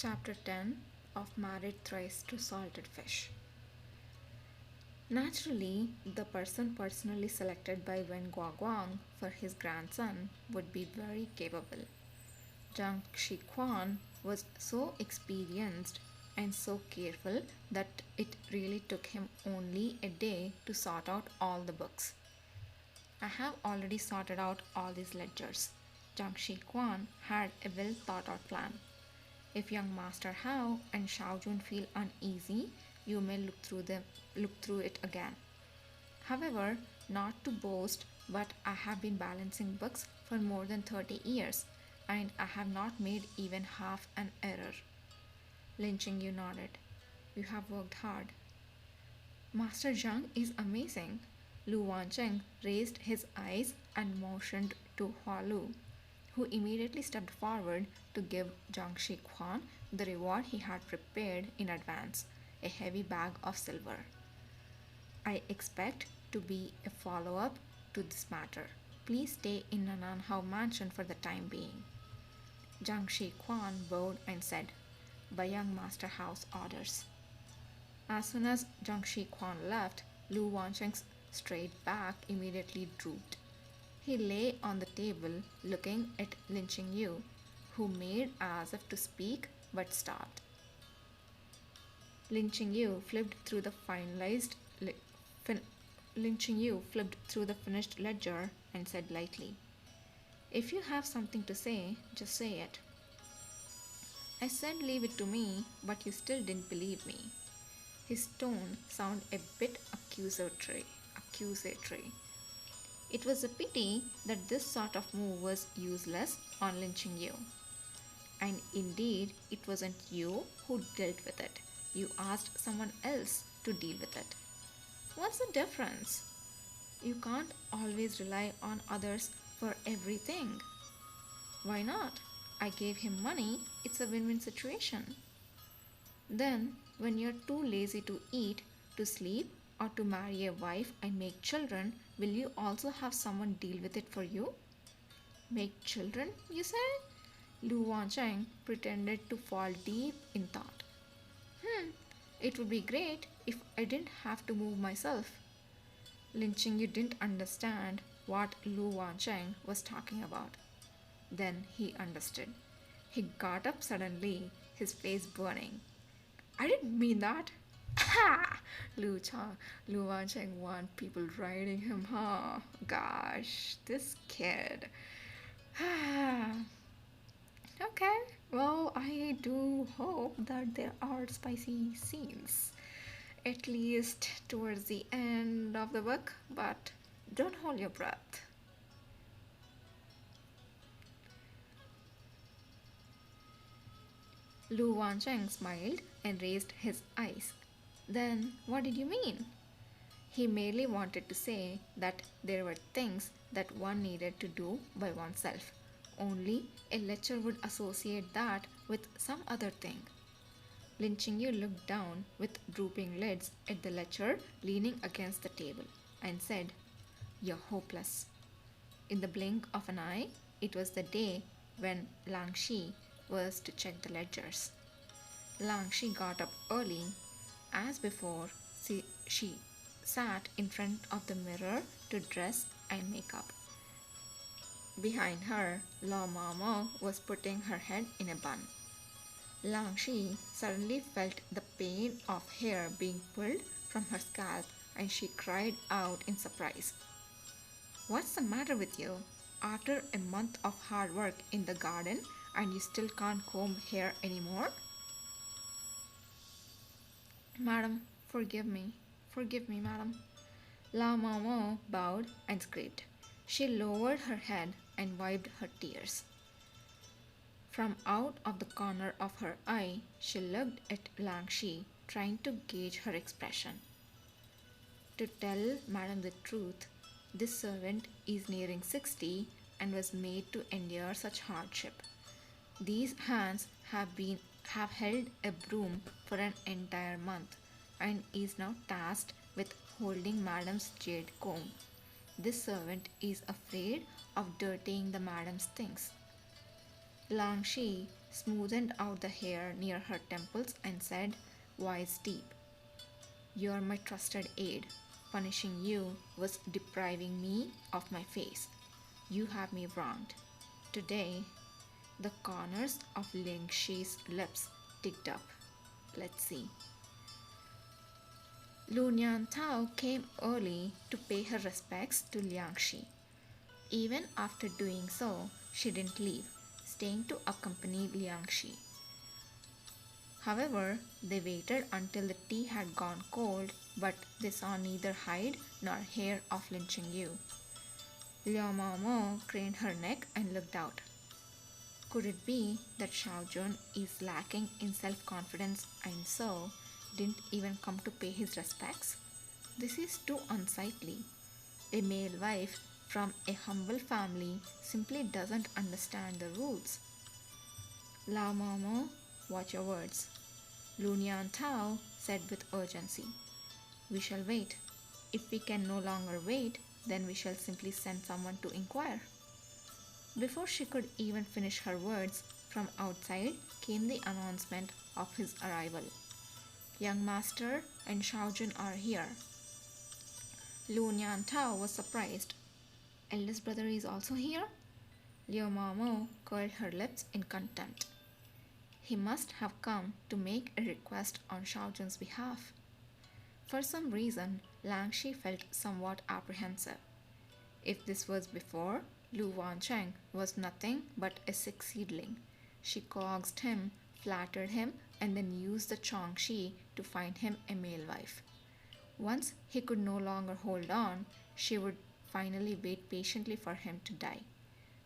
Chapter 10 of Married Thrice to Salted Fish. Naturally, the person personally selected by Wen Guoguang for his grandson would be very capable. Zhang Shiquan was so experienced and so careful that it really took him only a day to sort out all the books. I have already sorted out all these ledgers. Zhang Shiquan had a well thought out plan. If young Master Hao and Xiaojun feel uneasy, you may look through it again. However, not to boast, but I have been balancing books for more than 30 years, and I have not made even half an error. Lin Qingyu nodded. You have worked hard. Master Zhang is amazing. Lu Wancheng raised his eyes and motioned to Hua Lu, who immediately stepped forward to give Zhang Shiquan the reward he had prepared in advance, a heavy bag of silver. I expect to be a follow up to this matter. Please stay in Nananhao mansion for the time being. Zhang Shiquan bowed and said, by young Master Hao's orders. As soon as Zhang Shiquan left, Lu Wancheng's straight back immediately drooped. He lay on the table looking at Lin Qingyu, who made as if to speak but stopped. Lin Qingyu flipped through the finished ledger and said lightly, if you have something to say, just say it. I said leave it to me, but you still didn't believe me. His tone sounded a bit accusatory. It was a pity that this sort of move was useless on Lin Qingyu. And indeed, it wasn't you who dealt with it. You asked someone else to deal with it. What's the difference? You can't always rely on others for everything. Why not? I gave him money. It's a win-win situation. Then, when you're too lazy to eat, to sleep, or to marry a wife and make children, will you also have someone deal with it for you? Make children, you said? Lu Wancheng pretended to fall deep in thought. It would be great if I didn't have to move myself. Lin Qingyu didn't understand what Lu Wancheng was talking about. Then he understood. He got up suddenly, his face burning. I didn't mean that. Ha! Lu Wancheng want people riding him, huh? Gosh, this kid. Okay, well, I do hope that there are spicy scenes, at least towards the end of the book, but don't hold your breath. Lu Wancheng smiled and raised his eyes. Then, what did you mean? He merely wanted to say that there were things that one needed to do by oneself. Only a lecturer would associate that with some other thing. Lin Qingyu looked down with drooping lids at the lecturer leaning against the table and said, you're hopeless. In the blink of an eye, it was the day when Lang Shi was to check the ledgers. Lang Shi got up early. As before, she sat in front of the mirror to dress and make up. Behind her, Lao Mama was putting her head in a bun. Lang Shi suddenly felt the pain of hair being pulled from her scalp and she cried out in surprise. What's the matter with you? After a month of hard work in the garden and you still can't comb hair anymore? Madam, forgive me. Forgive me, madam. La Mama bowed and screamed. She lowered her head and wiped her tears. From out of the corner of her eye, she looked at Lang Shi, trying to gauge her expression. To tell madam the truth, this servant is nearing 60 and was made to endure such hardship. These hands have held a broom for an entire month and is now tasked with holding madam's jade comb. This servant is afraid of dirtying the madam's things. Lang Shi smoothed out the hair near her temples and said, voice deep, "You are my trusted aide. Punishing you was depriving me of my face. You have me wronged. Today, the corners of Ling Shi's lips ticked up. Let's see. Lu Nian Tao came early to pay her respects to Liang Shi. Even after doing so, she didn't leave, staying to accompany Liang Shi. However, they waited until the tea had gone cold, but they saw neither hide nor hair of Lin Chingyu. Liao Mao craned her neck and looked out. Could it be that Xiao Jun is lacking in self-confidence and so didn't even come to pay his respects? This is too unsightly. A male wife from a humble family simply doesn't understand the rules. Lao Mamo, watch your words, Lu Nian Tao said with urgency. We shall wait. If we can no longer wait, then we shall simply send someone to inquire. Before she could even finish her words, from outside came the announcement of his arrival. Young master and Xiaojun are here. Lu Nian Tao was surprised. Eldest brother is also here? Liu Mamo curled her lips in contempt. He must have come to make a request on Xiaojun's behalf. For some reason, Lang Shi felt somewhat apprehensive. If this was before, Lu Wancheng was nothing but a sick seedling. She coaxed him, flattered him, and then used the Chongxi to find him a male wife. Once he could no longer hold on, she would finally wait patiently for him to die.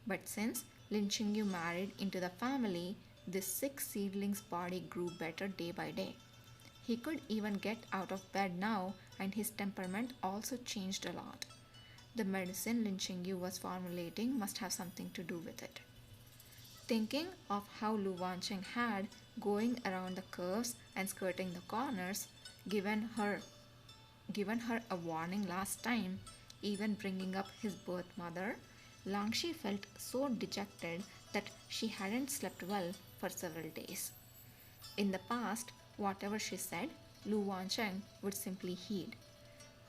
But since Lin Qingyu married into the family, this sick seedling's body grew better day by day. He could even get out of bed now, and his temperament also changed a lot. The medicine Lin Qingyu was formulating must have something to do with it. Thinking of how Lu Wancheng had, going around the curves and skirting the corners, given her a warning last time, even bringing up his birth mother, Langshi felt so dejected that she hadn't slept well for several days. In the past, whatever she said, Lu Wancheng would simply heed.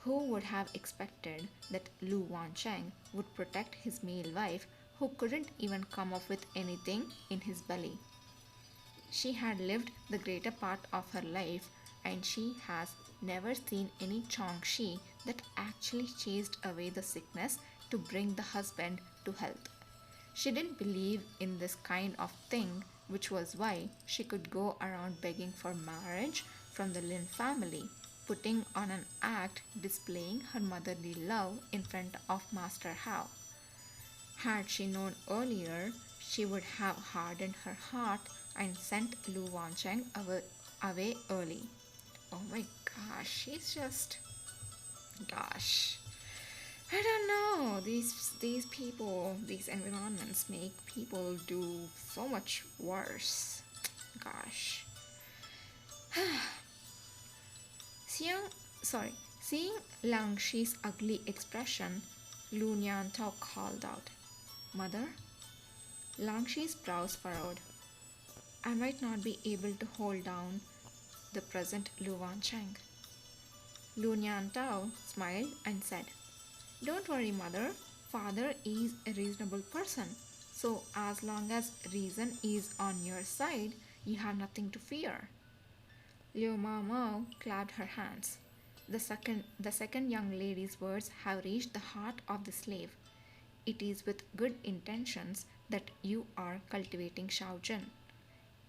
Who would have expected that Lu Wancheng would protect his male wife who couldn't even come up with anything in his belly? She had lived the greater part of her life and she has never seen any Chongxi that actually chased away the sickness to bring the husband to health. She didn't believe in this kind of thing, which was why she could go around begging for marriage from the Lin family, putting on an act displaying her motherly love in front of Master Hao. Had she known earlier, she would have hardened her heart and sent Lu Wancheng away early. Oh my gosh, she's just. Gosh. I don't know. These people, these environments make people do so much worse. Gosh. Seeing Lang Shi's ugly expression, Lu Nian Tao called out, Mother? Lang Shi's brows furrowed. I might not be able to hold down the present Lu Wancheng. Lu Nian Tao smiled and said, Don't worry, mother. Father is a reasonable person. So as long as reason is on your side, you have nothing to fear. Liu Mao Mao clapped her hands. The second young lady's words have reached the heart of the slave. It is with good intentions that you are cultivating Xiaojun.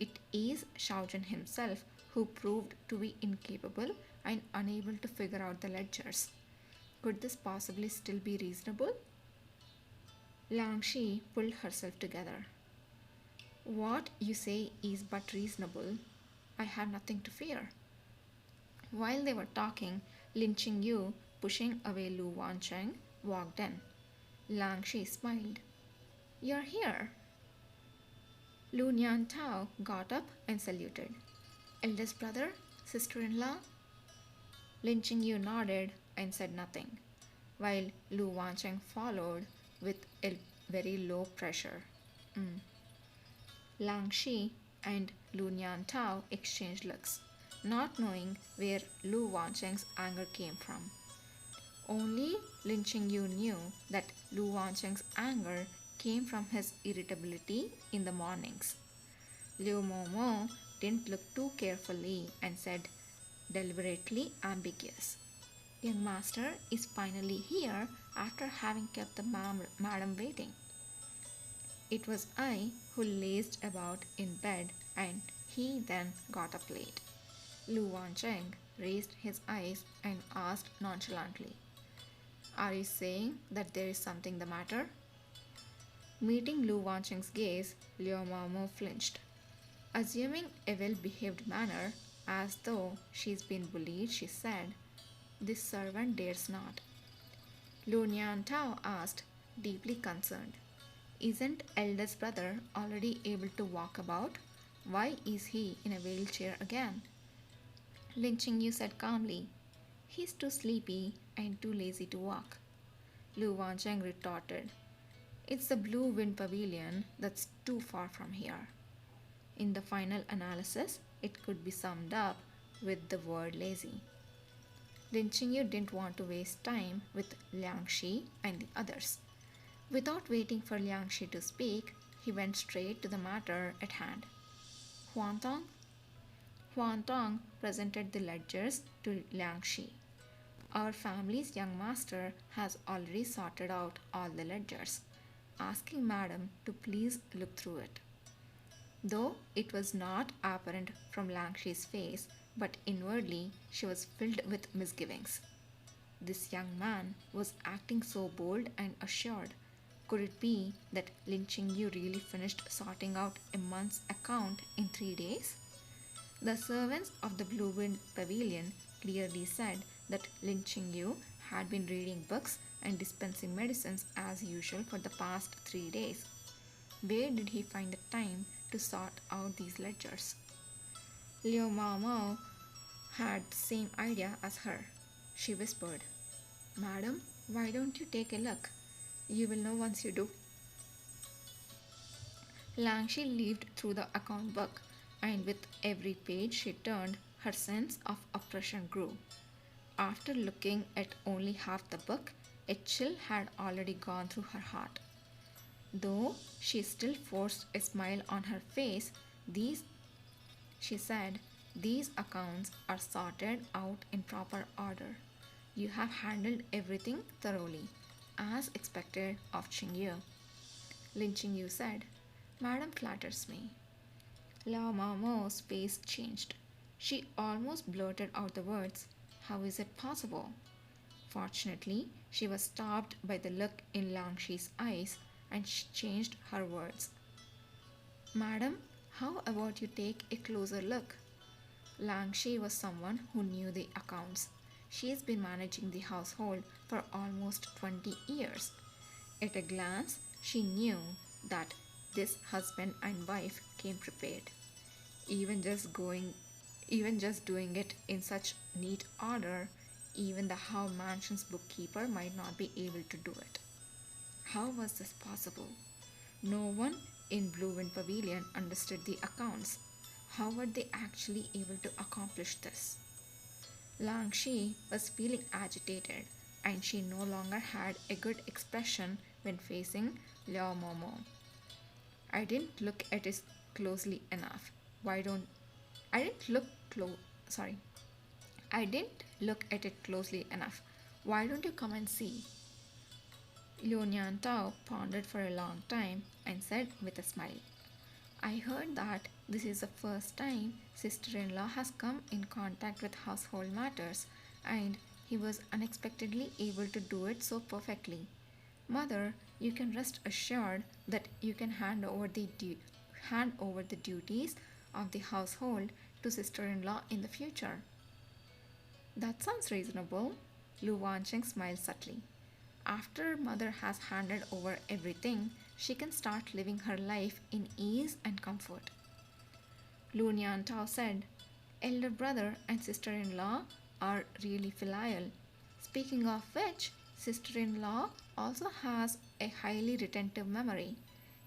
It is Xiaojun himself who proved to be incapable and unable to figure out the ledgers. Could this possibly still be reasonable? Lang Shi pulled herself together. What you say is but reasonable. I have nothing to fear. While they were talking, Lin Qingyu, pushing away Lu Wancheng, walked in. Lang Shi smiled. You're here. Lu Nian Tao got up and saluted. Eldest brother, sister-in-law? Lin Qingyu nodded and said nothing, while Lu Wancheng followed with a very low pressure. Lang Shi and Lu Nian Tao exchanged looks, not knowing where Lu Wancheng's anger came from. Only Lin Qingyu knew that Lu Wancheng's anger came from his irritability in the mornings. Liu Momo didn't look too carefully and said, deliberately ambiguous, Young master is finally here after having kept the madam waiting. It was I who lazed about in bed and he then got up late. Lu Wancheng raised his eyes and asked nonchalantly, Are you saying that there is something the matter? Meeting Lu Wancheng's gaze, Liu Mamo flinched. Assuming a well behaved manner, as though she's been bullied, she said, This servant dares not. Lu Nian Tao asked, deeply concerned, Isn't eldest brother already able to walk about? Why is he in a wheelchair again? Lin Qingyu said calmly, He's too sleepy and too lazy to walk. Lu Wancheng retorted, It's the Blue Wind Pavilion that's too far from here. In the final analysis, it could be summed up with the word lazy. Lin Qingyu didn't want to waste time with Liang Shi and the others. Without waiting for Liang Shi to speak, he went straight to the matter at hand. Huan Tong? Huan Tong presented the ledgers to Liang Shi. Our family's young master has already sorted out all the ledgers, asking madam to please look through it. Though it was not apparent from Lang Shi's face, but inwardly she was filled with misgivings. This young man was acting so bold and assured. Could it be that Lin Qingyu really finished sorting out a month's account in 3 days? The servants of the Blue Wind Pavilion clearly said that Lin Qingyu had been reading books and dispensing medicines as usual for the past 3 days. Where did he find the time to sort out these ledgers? Liu Mao Mao had the same idea as her. She whispered, Madam, why don't you take a look? You will know once you do. Lang Shi leafed through the account book, and with every page she turned, her sense of oppression grew. After looking at only half the book, a chill had already gone through her heart. Though she still forced a smile on her face, she said, these accounts are sorted out in proper order. You have handled everything thoroughly, as expected of Qingyu. Lin Qingyu said, Madam flatters me. Lao Mao's face changed. She almost blurted out the words, How is it possible? Fortunately, she was stopped by the look in Lang Shi's eyes and she changed her words. Madam, how about you take a closer look? Lang Shi was someone who knew the accounts. She has been managing the household for almost 20 years. At a glance, she knew that this husband and wife came prepared. Even just doing it in such neat order, even the Howe Mansion's bookkeeper might not be able to do it. How was this possible? No one in Blue Wind Pavilion understood the accounts. How were they actually able to accomplish this? Lang Shi was feeling agitated and she no longer had a good expression when facing Liao Momo. I didn't look at it closely enough. I didn't look I didn't look at it closely enough. Why don't you come and see? Liu Nian Tao pondered for a long time and said with a smile, I heard that this is the first time sister-in-law has come in contact with household matters and he was unexpectedly able to do it so perfectly. Mother, you can rest assured that you can hand over the duties of the household to sister-in-law in the future. That sounds reasonable. Lu Wancheng smiled subtly. After mother has handed over everything, she can start living her life in ease and comfort. Lu Nian Tao said, Elder brother and sister-in-law are really filial. Speaking of which, sister-in-law also has a highly retentive memory.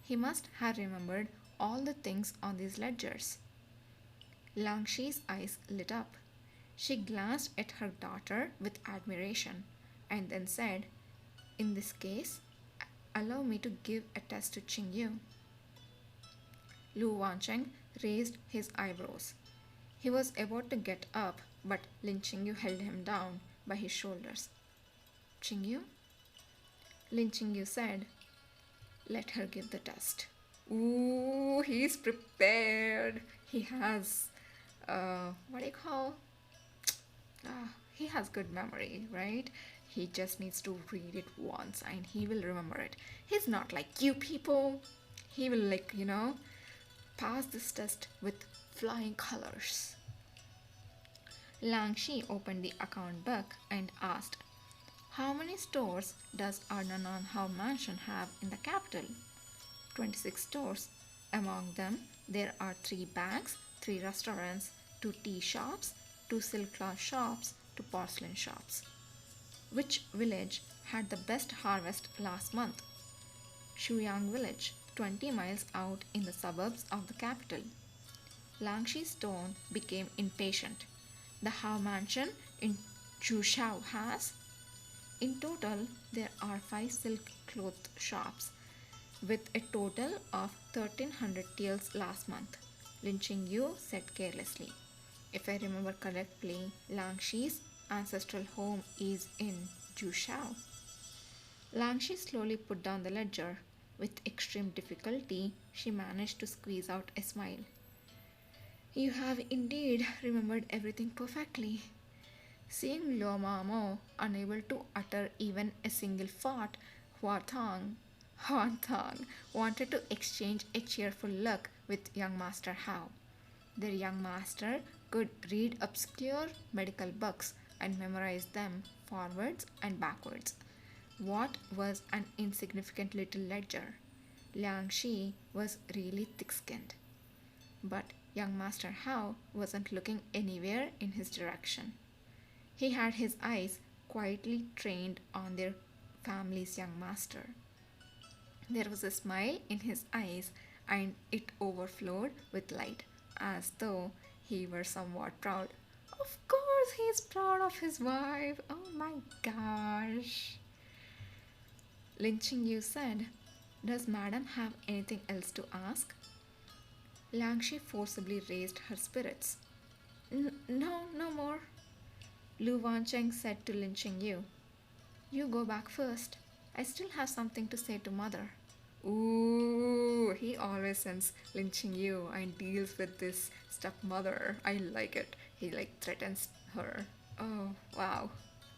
He must have remembered all the things on these ledgers? Langshi's eyes lit up. She glanced at her daughter with admiration and then said, "In this case, allow me to give a test to Qingyu." Lu Wancheng raised his eyebrows. He was about to get up, but Lin Qingyu held him down by his shoulders. "Qingyu?" Lin Qingyu said, "Let her give the test." Ooh, he's prepared. He has, what do you call? He has good memory, right? He just needs to read it once and he will remember it. He's not like you people. He will, pass this test with flying colors. Lang Shi opened the account book and asked, "How many stores does our Nanan Hao mansion have in the capital?" 26 stores. Among them, there are 3 banks, 3 restaurants, 2 tea shops, 2 silk cloth shops, 2 porcelain shops. Which village had the best harvest last month? Shuyang village, 20 miles out in the suburbs of the capital. Langshi's tone became impatient. The Hao mansion in Chushao has? In total, there are 5 silk cloth shops, with a total of 1300 taels last month, Lin Qingyu said carelessly. If I remember correctly, Langshi's ancestral home is in Jushao. Langshi slowly put down the ledger. With extreme difficulty, she managed to squeeze out a smile. "You have indeed remembered everything perfectly." Seeing Luo Mamo unable to utter even a single thought, Huan Tang wanted to exchange a cheerful look with young Master Hao. Their young master could read obscure medical books and memorize them forwards and backwards. What was an insignificant little ledger? Liang Shi was really thick-skinned. But young Master Hao wasn't looking anywhere in his direction. He had his eyes quietly trained on their family's young master. There was a smile in his eyes and it overflowed with light, as though he were somewhat proud. Of course, he's proud of his wife. Oh my gosh. Lin Qingyu said, "Does Madam have anything else to ask?" Langshi forcibly raised her spirits. No, no more." Lu Wancheng said to Lin Qingyu, "You go back first. I still have something to say to Mother." Ooh, he always sends Lin Qingyu and deals with this stepmother. I like it. He threatens her. Oh, wow.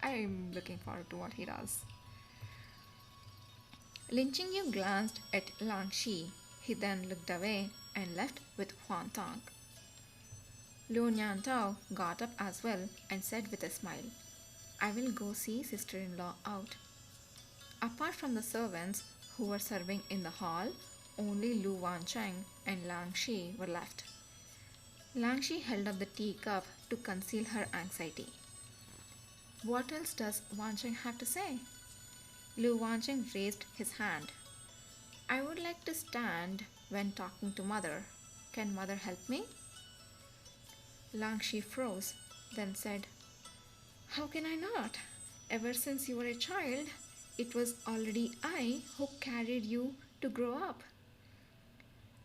I'm looking forward to what he does. Lin Qingyu glanced at Lang Shi. He then looked away and left with Huan Tang. Lu Niantao got up as well and said with a smile, "I will go see sister-in-law out." Apart from the servants who were serving in the hall, only Lu Wancheng and Lang Shi were left. Lang Shi held up the teacup to conceal her anxiety. "What else does Wancheng have to say?" Lu Wancheng raised his hand. "I would like to stand when talking to Mother. Can Mother help me?" Lang Shi froze, then said, "How can I not? Ever since you were a child, it was already I who carried you to grow up."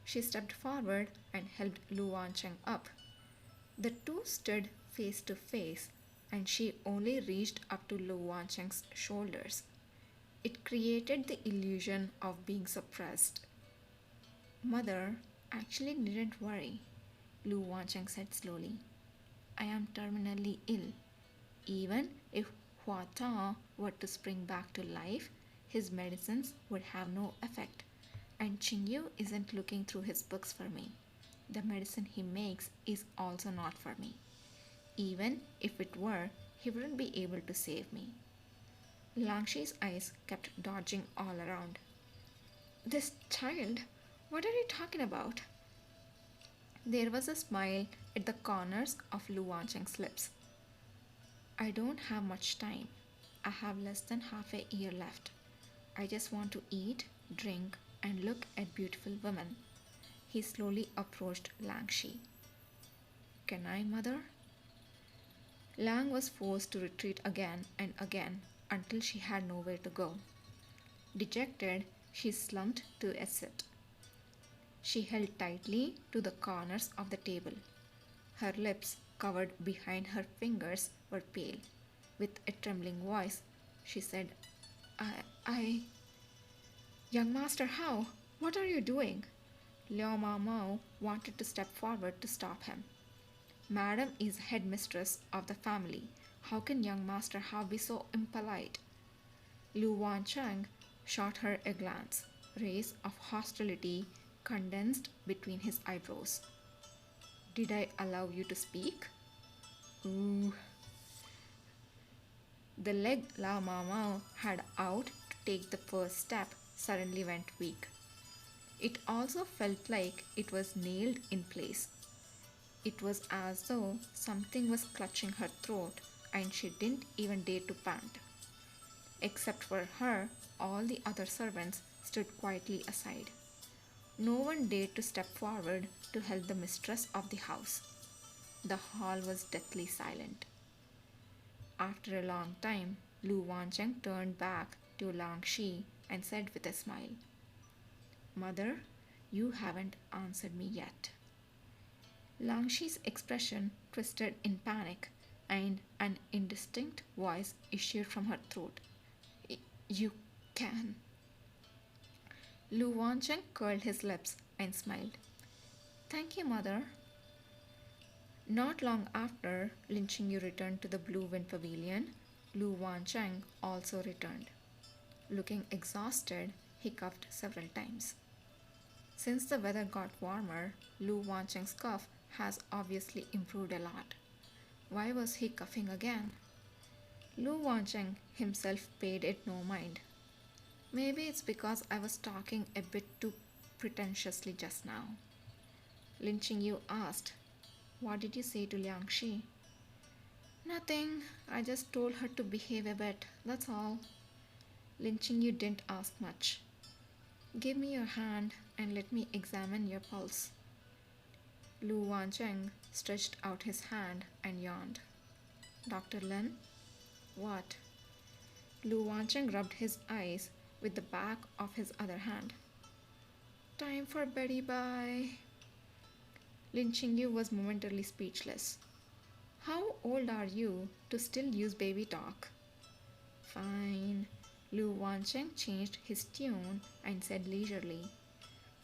She stepped forward and helped Lu Wancheng up. The two stood face to face, and she only reached up to Lu Wancheng's shoulders. It created the illusion of being suppressed. "Mother actually needn't worry," Lu Wancheng said slowly. "I am terminally ill. Even if Hua Ta were to spring back to life, his medicines would have no effect. And Qingyu isn't looking through his books for me. The medicine he makes is also not for me. Even if it were, he wouldn't be able to save me." Langshi's eyes kept dodging all around. "This child? What are you talking about?" There was a smile at the corners of Lu Wancheng's lips. "I don't have much time. I have less than half a year left. I just want to eat, drink, and look at beautiful women. he slowly approached Langshi. Can I, mother? Lang was forced to retreat again and again until she had nowhere to go. Dejected, she slumped to a sit. She held tightly to the corners of the table. Her lips, covered behind her fingers, were pale. With a trembling voice, she said, I. Young master, how? What are you doing? Liao Ma Mao wanted to step forward to stop him. Madam is headmistress of the family. How can young master Hao be so impolite? Lu Wancheng shot her a glance, rays of hostility condensed between his eyebrows. Did I allow you to speak? Ooh. The leg La Mama had out to take the first step suddenly went weak. It also felt like it was nailed in place. It was as though something was clutching her throat and she didn't even dare to pant. Except for her, all the other servants stood quietly aside. No one dared to step forward to help the mistress of the house. The hall was deathly silent. After a long time, Lu Wancheng turned back to Lang Shi and said with a smile, Mother, you haven't answered me yet. Lang Shi's expression twisted in panic, and an indistinct voice issued from her throat. You can. Lu Wancheng curled his lips and smiled. Thank you, mother. Not long after Lin Qingyu returned to the Blue Wind Pavilion, Lu Wancheng also returned. Looking exhausted, he coughed several times. Since the weather got warmer, Lu Wancheng's cough has obviously improved a lot. Why was he coughing again? Lu Wancheng himself paid it no mind. Maybe it's because I was talking a bit too pretentiously just now. Lin Qingyu asked, What did you say to Liang Shi? Nothing. I just told her to behave a bit, that's all. Lin Qingyu didn't ask much. Give me your hand and let me examine your pulse. Lu Wancheng stretched out his hand and yawned. Dr. Lin? What? Lu Wancheng rubbed his eyes with the back of his other hand. Time for Betty Bye. Lin Qingyu was momentarily speechless. How old are you to still use baby talk? Fine. Lu Wancheng changed his tune and said leisurely,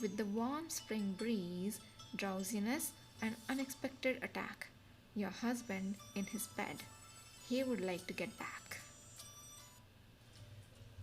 With the warm spring breeze, drowsiness, and unexpected attack, your husband in his bed. He would like to get back.